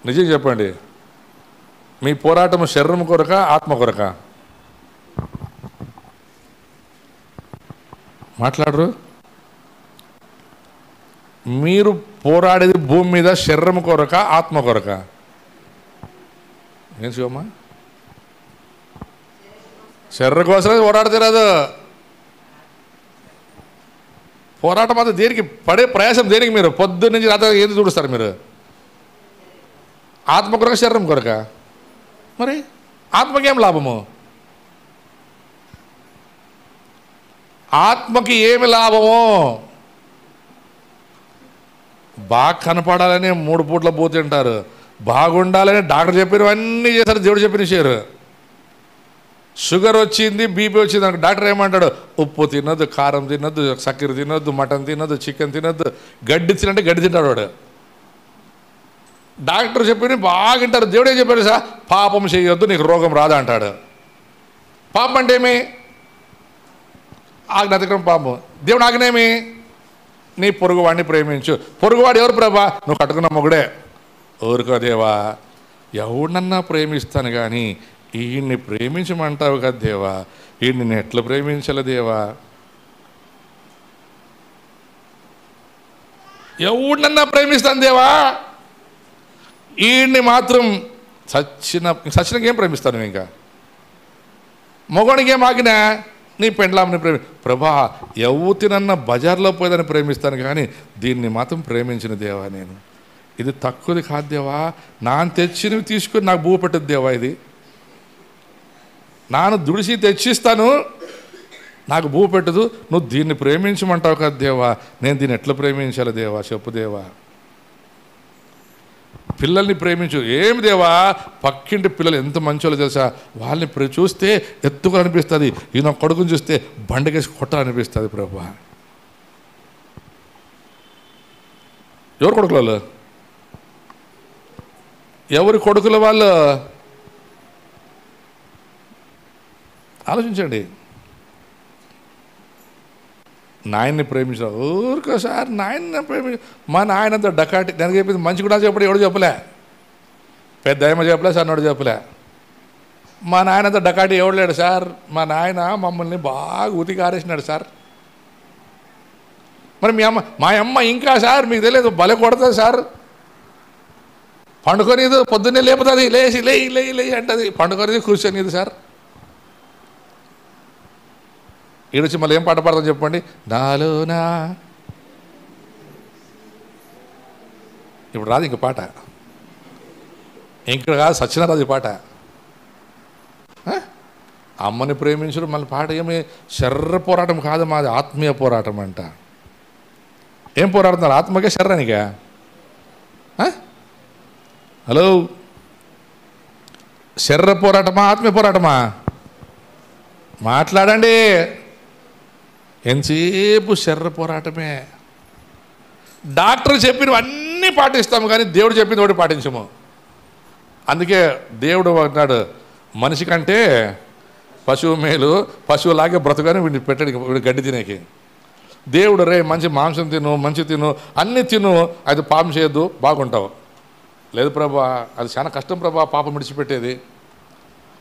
నిజం చెప్పండి, మీ పోరాటము శరీరం కొరక, ఆత్మ కొరక? మాట్లాడరు. మీరు పోరాడేది భూమి మీద శరీరం కొరక ఆత్మ కొరక? ఏం శివమ్మా? శరీరం కోసమే పోరాడతారు. పోరాటం అంతా దేనికి? పడే ప్రయాసం దేనికి? మీరు పొద్దున్న నుంచి రాత్రి ఏది చూడుస్తారు మీరు? ఆత్మ కొరక శరీరం కొరక? మరి ఆత్మకేం లాభము? ఆత్మకి ఏమి లాభము? బాగా కనపడాలని 3 పూట్ల పోతుంటారు, బాగుండాలని డాక్టర్ చెప్పారు, అన్నీ చేశారు, దేవుడు చెప్పిన చేయరు. షుగర్ వచ్చింది, బీపీ వచ్చింది అనుకో, డాక్టర్ ఏమంటాడు? ఉప్పు తినొద్దు, కారం తినొద్దు, చక్కెర తినొద్దు, మటన్ తినొద్దు, చికెన్ తినొద్దు. గడ్డి తినంటే గడ్డి తింటాడు వాడు. డాక్టర్ చెప్పి బాగా వింటారు. దేవుడు ఏం చెప్పాడు సార్? పాపం చేయొద్దు, నీకు రోగం రాదా అంటాడు. పాపం అంటే ఏమి? ఆజ్ఞ అతిక్రమం పాపం. దేవుడు ఆజ్ఞేమి? నీ పొరుగువాడిని ప్రేమించు. పొరుగువాడు ఎవరు ప్రభా? నువ్వు కట్టుకున్న మొగుడే. ఊరుకో దేవా, ఎవడన్నా ప్రేమిస్తాను కానీ ఈయన్ని ప్రేమించమంటావు కదా దేవా, ఈయన్ని నేను ఎట్లా ప్రేమించలే దేవా? ఎవడన్నా ప్రేమిస్తాను దేవా, ఈయన్ని మాత్రం సచ్చినకి ఏం ప్రేమిస్తాను? ఇంకా మొగోనికి ఏం ఆగినా? నీ పెండ్లాంని ప్రభా, ఎవతినన్నా బజార్లో పోయేదని ప్రేమిస్తాను కానీ దీన్ని మాత్రం ప్రేమించిన దేవా నేను. ఇది తక్కువది కాదు దేవా, నాన్న తెచ్చినవి తీసుకొని నాకు భూ పెట్టదు దేవా. ఇది నాన్న దుడిసి తెచ్చిస్తాను, నాకు భూ పెట్టదు. నువ్వు దీన్ని ప్రేమించమంటావు కదా దేవా, నేను దీన్ని ఎట్లా ప్రేమించాలి దేవా? చెప్పు దేవా. పిల్లల్ని ప్రేమించు. ఏమి దేవా, పక్కింటి పిల్లలు ఎంత మంచోళ్ళు తెలుసా? వాళ్ళని చూస్తే ఎత్తుకోవాలనిపిస్తుంది, ఈయన కొడుకుని చూస్తే బండకేసి కొట్టాలనిపిస్తుంది ప్రభా. ఎవరు కొడుకుల వాళ్ళు? ఎవరి కొడుకుల వాళ్ళు? ఆలోచించండి. నాయన్ని ప్రేమించారు. ఊరికోసారి నాయన్ని ప్రేమించ. మా నాయనంత డకాటి. దానికి చెప్పింది మంచి కూడా చెప్పడు, ఎవడు చెప్పలే. పెద్ద ఏమో చెప్పలే, సన్నోడు చెప్పలే. మా నాయనంత డకాటి ఎవడు లేడు సార్. మా నాయన మమ్మల్ని బాగా ఉతికి ఆరేసినాడు సార్. మరి మా అమ్మ ఇంకా సార్ మీకు తెలియదు, బలె కొడుతుంది సార్. పండుకొనిది, పొద్దున్నే లేపుతుంది, లేచి లేయి లేయి లేయి అంటది. పండుకొనిది, కూర్చొనిది సార్. ఈడొచ్చి మళ్ళీ ఏం పాట పాడతాం చెప్పండి? నాలోనా. ఇప్పుడు రాదు ఇంక పాట, ఇంక కాదు, సత్యనారాజు పాట. అమ్మని ప్రేమించడం మళ్ళీ పాట ఏమి? శరీర పోరాటం కాదు మాది, ఆత్మీయ పోరాటం అంట. ఏం పోరాడుతున్నారు? ఆత్మకే శరీరానికా? హలో, శరీర పోరాటమా ఆత్మీయ పోరాటమా? మాట్లాడండి. ఎంతసేపు శరీర పోరాటమే. డాక్టర్ చెప్పినవి అన్నీ పాటిస్తాము కానీ దేవుడు చెప్పింది ఒకటి పాటించము. అందుకే దేవుడు అన్నాడు, మనిషి కంటే పశువు మేలు, పశువులాగే బ్రతుకుని వీడిని పెట్టాడు, వీడి గడ్డి తినేకి. దేవుడు రే మంచి మాంసం తిను, మంచి తిను, అన్నీ తిను, అది పాపం చేయొద్దు, బాగుంటావు. లేదు ప్రభా, అది చాలా కష్టం ప్రభా పాపం విడిచిపెట్టేది.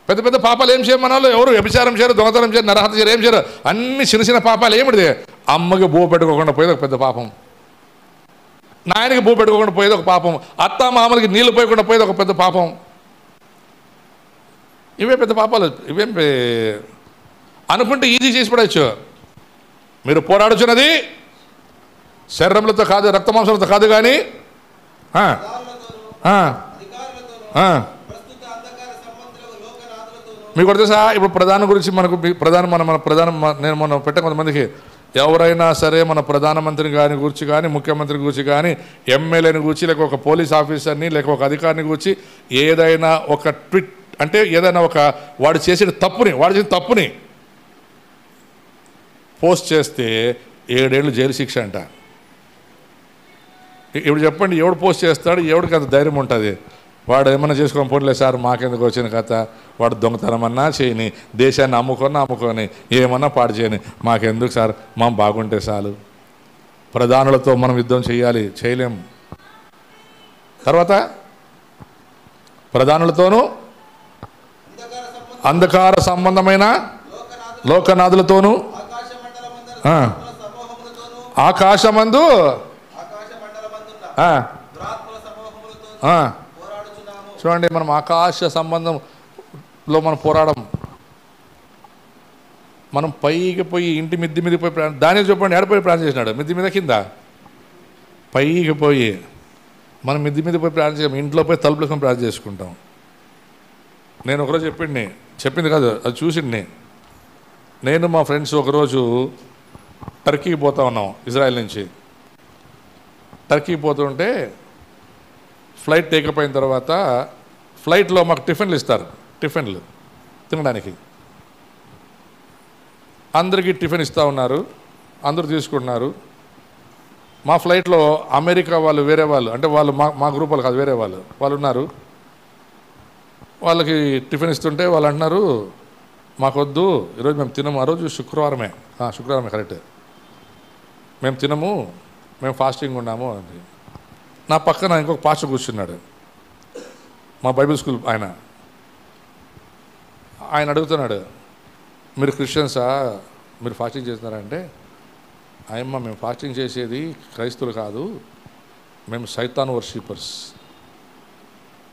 పెద్ద పెద్ద పాపాలు ఏం చేయరు మన వాళ్ళు? ఎవరు వ్యభిచారం చేయరు, దొంగతనం చేయరు, నరహత్య చేయరు, ఏం చేయరు. అన్ని చిన్న చిన్న పాపాలు. ఏమిటిది? అమ్మకి భూ పెట్టుకోకుండా పోయేది ఒక పెద్ద పాపం, నాయనకి భూ పెట్టుకోకుండా పోయేది ఒక పాపం, అత్త మామలకి నీళ్లు పోయకుండా పోయేది ఒక పెద్ద పాపం. ఇవే పెద్ద పాపాలు. ఇవేం అనుకుంటే ఈజీ చేసి పడవచ్చు. మీరు పోరాడుచున్నది శరీరములతో కాదు, రక్త మాంసాలతో కాదు కానీ మీకు కొడితే సార్. ఇప్పుడు ప్రధాని గురించి మనకు నేను మనం పెట్టే కొంతమందికి ఎవరైనా సరే మన ప్రధానమంత్రి గారిని గురించి కానీ, ముఖ్యమంత్రి గురించి కానీ, ఎమ్మెల్యేని గురించి, లేక ఒక పోలీస్ ఆఫీసర్ని, లేక ఒక అధికారిని గురించి ఏదైనా ఒక ట్వీట్ అంటే ఏదైనా ఒక వాడు చేసిన తప్పుని పోస్ట్ చేస్తే 7 ఏళ్ళు జైలు శిక్ష అంట. ఇప్పుడు చెప్పండి, ఎవడు పోస్ట్ చేస్తాడు? ఎవడికి అంత ధైర్యం ఉంటుంది? వాడు ఏమన్నా చేసుకొని పోలే సార్, మాకెందుకు వచ్చిన కథ, వాడు దొంగతనమన్నా చేయని, దేశాన్ని అమ్ముకొని ఏమన్నా పాడు చేయని, మాకెందుకు సార్, మనం బాగుంటే చాలు. ప్రధానులతో మనం యుద్ధం చేయాలి, చేయలేం. తర్వాత ప్రధానులతోనూ అంధకార సంబంధమైన లోకనాథులతోనూ ఆకాశమందు చూడండి, మనం ఆకాశ సంబంధంలో మనం పోరాడం. మనం పైకి పోయి ఇంటి మిద్ది మీద పోయి దానికి చెప్పండి, ఎడపోయి ప్రాణం చేసినాడు, మిద్ది మీద కింద పైకి పోయి మనం మిద్ది మీద పోయి ప్రార్థన చేయం, ఇంట్లో పోయి తలుపులకు ప్రార్థన చేసుకుంటాం. నేను ఒకరోజు చెప్పింది కాదు, అది చూసింది. నేను మా ఫ్రెండ్స్ ఒకరోజు టర్కీకి పోతా ఉన్నాం, ఇజ్రాయెల్ నుంచి టర్కీకి పోతుంటే ఫ్లైట్ టేకప్ అయిన తర్వాత ఫ్లైట్లో మాకు టిఫిన్లు ఇస్తారు, టిఫిన్లు తినడానికి. అందరికీ టిఫిన్ ఇస్తూ ఉన్నారు, అందరూ తీసుకుంటున్నారు. మా ఫ్లైట్లో అమెరికా వాళ్ళు, వేరే వాళ్ళు, అంటే వాళ్ళు మా గ్రూప్ వాళ్ళు కాదు, వేరే వాళ్ళు ఉన్నారు. వాళ్ళకి టిఫిన్ ఇస్తుంటే వాళ్ళు అంటున్నారు, మాకొద్దు, ఈరోజు మేము తినము. ఆ రోజు శుక్రవారమే కరెక్ట్, మేము తినము, మేము ఫాస్టింగ్ ఉన్నాము అని. నా పక్కన ఇంకొక పాస్టర్ కూర్చున్నాడు, మా బైబిల్ స్కూల్ ఆయన అడుగుతున్నాడు, మీరు క్రిస్టియన్సా, మీరు ఫాస్టింగ్ చేస్తున్నారా అంటే, ఆయమ్మ మేము ఫాస్టింగ్ చేసేది క్రైస్తవులు కాదు, మేము సైతాన్ వర్షిపర్స్,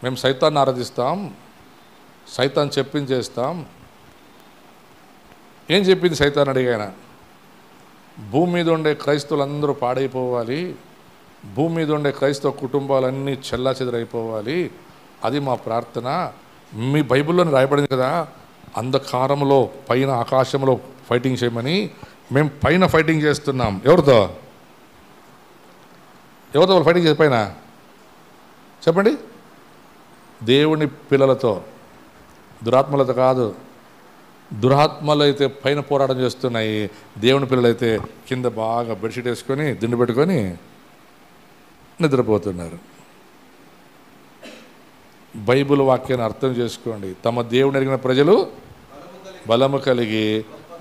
మేము సైతాన్ని ఆరాధిస్తాం, సైతాన్ చెప్పింది చేస్తాం. ఏం చెప్పింది సైతాన్ అడిగాయన? భూమి మీద ఉండే క్రైస్తవులందరూ పాడైపోవాలి, భూమి మీద ఉండే క్రైస్తవ కుటుంబాలన్నీ చెల్లాచెదరైపోవాలి, అది మా ప్రార్థన. మీ బైబిల్లోనే రాయబడింది కదా, అంధకారంలో పైన ఆకాశంలో ఫైటింగ్ చేయమని. మేము పైన ఫైటింగ్ చేస్తున్నాం. ఎవరితో వాళ్ళు ఫైటింగ్ చేసే పైన చెప్పండి? దేవుని పిల్లలతో, దురాత్మలతో కాదు. దురాత్మలు అయితే పైన పోరాటం చేస్తున్నాయి, దేవుని పిల్లలైతే కింద బాగా బెడ్షీట్ వేసుకొని దిండు పెట్టుకొని నిద్రపోతున్నారు. బైబిల్ వాక్యాన్ని అర్థం చేసుకోండి. తమ దేవుని ఎరిగిన ప్రజలు బలము కలిగి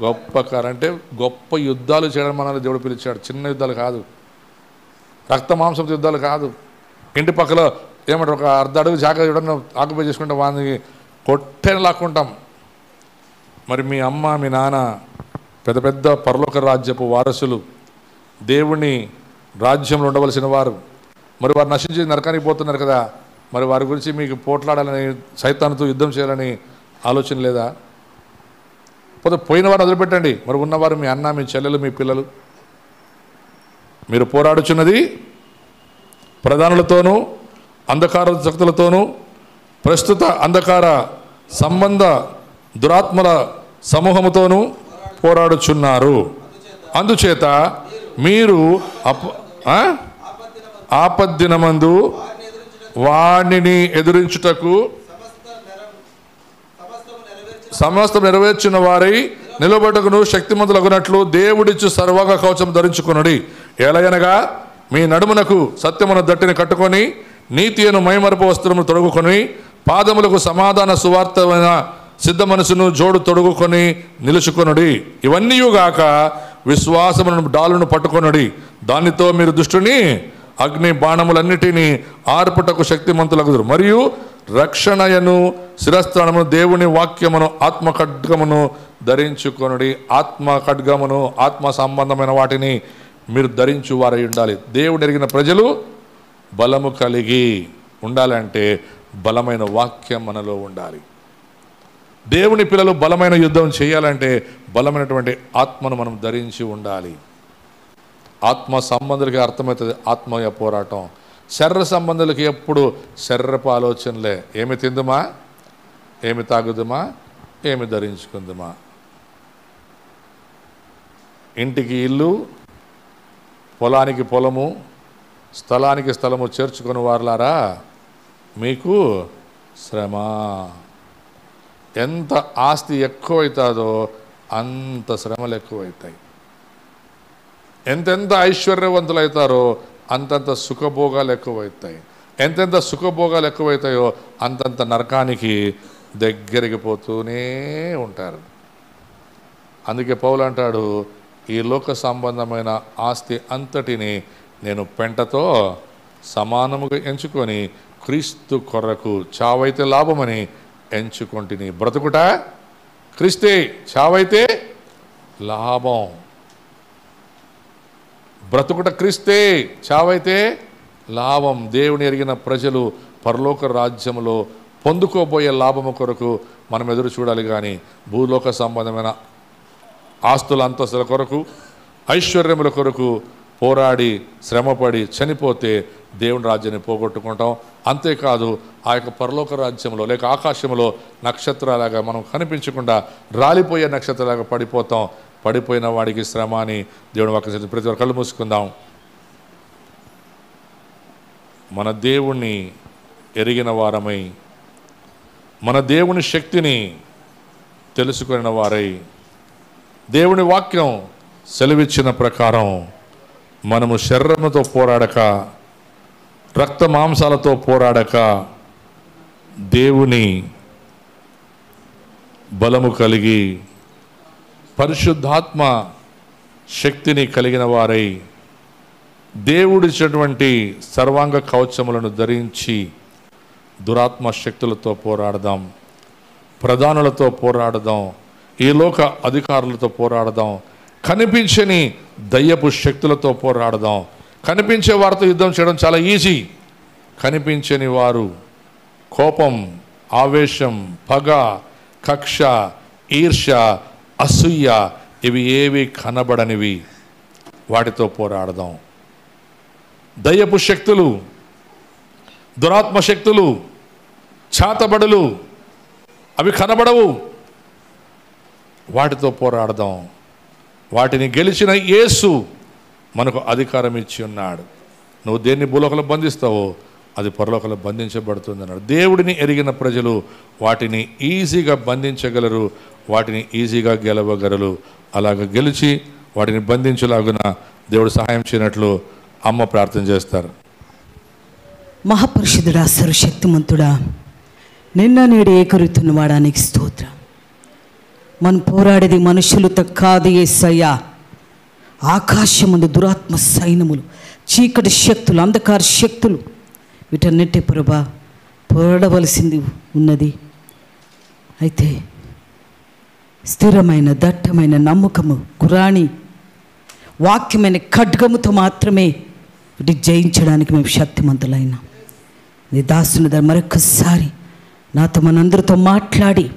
గొప్ప అంటే గొప్ప యుద్ధాలు చేయడం మనల్ని దేవుడు పిలిచాడు. చిన్న యుద్ధాలు కాదు, రక్త మాంసం యుద్ధాలు కాదు. ఇంటి పక్కల ఏమంటారు, ఒక అర్ధ అడుగు జాగ్రత్త చూడడం ఆక్యుపై చేసుకుంటే వాడిని కొట్టేని లాక్కుంటాం. మరి మీ అమ్మ మీ నాన్న పెద్ద పెద్ద పరలోక రాజ్యపు వారసులు, దేవుని రాజ్యంలో ఉండవలసిన వారు, మరి వారు నశించి నరకానికి పోతున్నారు కదా, మరి వారి గురించి మీకు పోట్లాడాలని, సైతానుతో యుద్ధం చేయాలని ఆలోచన లేదా? పోయిన వారు వదిలిపెట్టండి, మరి ఉన్నవారు మీ అన్న, మీ చెల్లెలు, మీ పిల్లలు. మీరు పోరాడుచున్నది ప్రధానులతోనూ అంధకార శక్తులతోనూ ప్రస్తుత అంధకార సంబంధ దురాత్మల సమూహముతోనూ పోరాడుచున్నారు. అందుచేత మీరు ఆపద్దినమందు వాణిని ఎదురించుటకు సమస్తం నెరవేర్చిన వారై నిలబడకును శక్తిమంతులగునట్లు దేవుడిచ్చు సర్వాంగ కవచం ధరించుకొనుడి. ఎలాగనగా మీ నడుమునకు సత్యమును దట్టిని కట్టుకొని నీతి అను మైమరపు వస్త్రమును తొడుగుకొని పాదములకు సమాధాన సువార్తమైన సిద్ధ మనసును జోడు తొడుగుకొని నిలుచుకొనుడి. ఇవన్నీయుగాక విశ్వాసమును డాలును పట్టుకొనుడి, దానితో మీరు దుష్టుని అగ్ని బాణములన్నిటినీ ఆర్పుటకు శక్తిమంతులగుదురు. మరియు రక్షణయను శిరస్త్రాణమును దేవుని వాక్యమును ఆత్మ ఖడ్గమును ధరించుకొనుడి. ఆత్మ ఖడ్గమును ఆత్మ సంబంధమైన వాటిని మీరు ధరించు వారై ఉండాలి. దేవుడు ఎరిగిన ప్రజలు బలము కలిగి ఉండాలంటే బలమైన వాక్యం మనలో ఉండాలి. దేవుని పిల్లలు బలమైన యుద్ధం చేయాలంటే బలమైనటువంటి ఆత్మను మనం ధరించి ఉండాలి. ఆత్మ సంబంధులకి అర్థమవుతుంది ఆత్మీయ పోరాటం. శరీర సంబంధులకి ఎప్పుడు శరీరపు ఆలోచనలే. ఏమి తిందుమా, ఏమి తాగుదుమా, ఏమి ధరించుకుందుమా. ఇంటికి ఇల్లు, పొలానికి పొలము, స్థలానికి స్థలము చేర్చుకుని వారులారా మీకు శ్రమ. ఎంత ఆస్తి ఎక్కువైతుందో అంత శ్రమలు ఎక్కువైతాయి. ఎంతెంత ఐశ్వర్యవంతులు అవుతారో అంతంత సుఖభోగాలు ఎక్కువైతాయి. ఎంతెంత సుఖభోగాలు ఎక్కువైతాయో అంతంత నరకానికి దగ్గరికి పోతూనే ఉంటారు. అందుకే పౌలు అంటాడు, ఈ లోక సంబంధమైన ఆస్తి అంతటిని నేను పెంటతో సమానముగా ఎంచుకొని క్రీస్తు కొరకు చావైతే లాభమని ఎంచుకొంటిని. బ్రతుకుట క్రీస్తే, చావైతే లాభం. బ్రతుకుట క్రీస్తే, చావైతే లాభం. దేవుని ఎరిగిన ప్రజలు పరలోక రాజ్యంలో పొందుకోబోయే లాభము కొరకు మనం ఎదురు చూడాలి. కానీ భూలోక సంబంధమైన ఆస్తుల అంతస్తుల కొరకు, ఐశ్వర్యముల కొరకు పోరాడి శ్రమపడి చనిపోతే దేవుని రాజ్యాన్ని పోగొట్టుకుంటాం. అంతేకాదు ఆ యొక్క పరలోక రాజ్యంలో లేక ఆకాశంలో నక్షత్రాలాగా మనం కనిపించకుండా రాలిపోయే నక్షత్రాలాగా పడిపోతాం. పడిపోయిన వాడికి శ్రమ అని దేవుని వాక్యం. ప్రతి ఒక్కరు కళ్ళు మూసుకుందాం. మన దేవుణ్ణి ఎరిగిన వారమై, మన దేవుని శక్తిని తెలుసుకున్న వారై, దేవుని వాక్యం సెలవిచ్చిన ప్రకారం మనము శరీరముతో పోరాడక, రక్త మాంసాలతో పోరాడక, దేవుని బలము కలిగి పరిశుద్ధాత్మ శక్తిని కలిగిన వారై, దేవుడిచ్చినటువంటి సర్వాంగ కవచములను ధరించి దురాత్మ శక్తులతో పోరాడదాం, ప్రధానులతో పోరాడదాం, ఈ లోక అధికారులతో పోరాడదాం, కనిపించని దయ్యపు శక్తులతో పోరాడదాం. కనిపించే వారితో యుద్ధం చేయడం చాలా ఈజీ. కనిపించని వారు కోపం, ఆవేశం, పగ, కక్ష, ఈర్ష్య, అసూయ, ఇవి ఏవి కనబడనివి, వాటితో పోరాడదాం. దయ్యపు శక్తులు, దురాత్మ శక్తులు, చాతబడులు, అవి కనబడవు. వాటితో పోరాడదాం. వాటిని గెలిచిన యేసు మనకు అధికారం ఇచ్చి ఉన్నాడు. నువ్వు దేన్ని భూలోకంలో బంధిస్తావో అది పరలోకంలో బంధించబడుతుంది అన్నాడు. దేవుడిని ఎరిగిన ప్రజలు వాటిని ఈజీగా బంధించగలరు, వాటిని ఈజీగా గెలవగలరు. అలాగ గెలిచి వాటిని బంధించలాగున దేవుడు సహాయం చేయనట్లు అమ్మ ప్రార్థన చేస్తారు. మహాపరిషుద్ధుడా, సర్వశక్తిమంతుడా, నిన్న నేడు ఏకరుతున్న వాడానికి స్తోత్రం. మనం పోరాడేది మనుషులతో కాదు యేసయ్యా. ఆకాశమందు దురాత్మ సైన్యములు, చీకటి శక్తులు, అంధకార శక్తులు, వీటన్నిటి ప్రభా పోరాడవలసింది ఉన్నది. అయితే స్థిరమైన దట్టమైన నమ్మకము, గురాణి వాక్యమైన ఖడ్గముతో మాత్రమే వీటి జయించడానికి మేము శక్తిమంతులైనా. నీ దాసుని దగ్గర మరొకసారి నాతో మనందరితో మాట్లాడి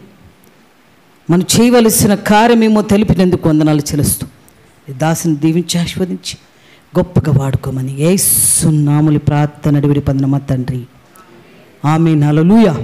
మనం చేయవలసిన కార్యమేమో తెలిపినందుకు వందనాలు చెల్లిస్తూ నీ దాసుని దీవించి ఆశీర్వదించి గొప్పగా వాడుకోమని యేసు నామములో ప్రార్థన అడిగి పొందిన మా తండ్రి. ఆమేన్. హల్లెలూయా.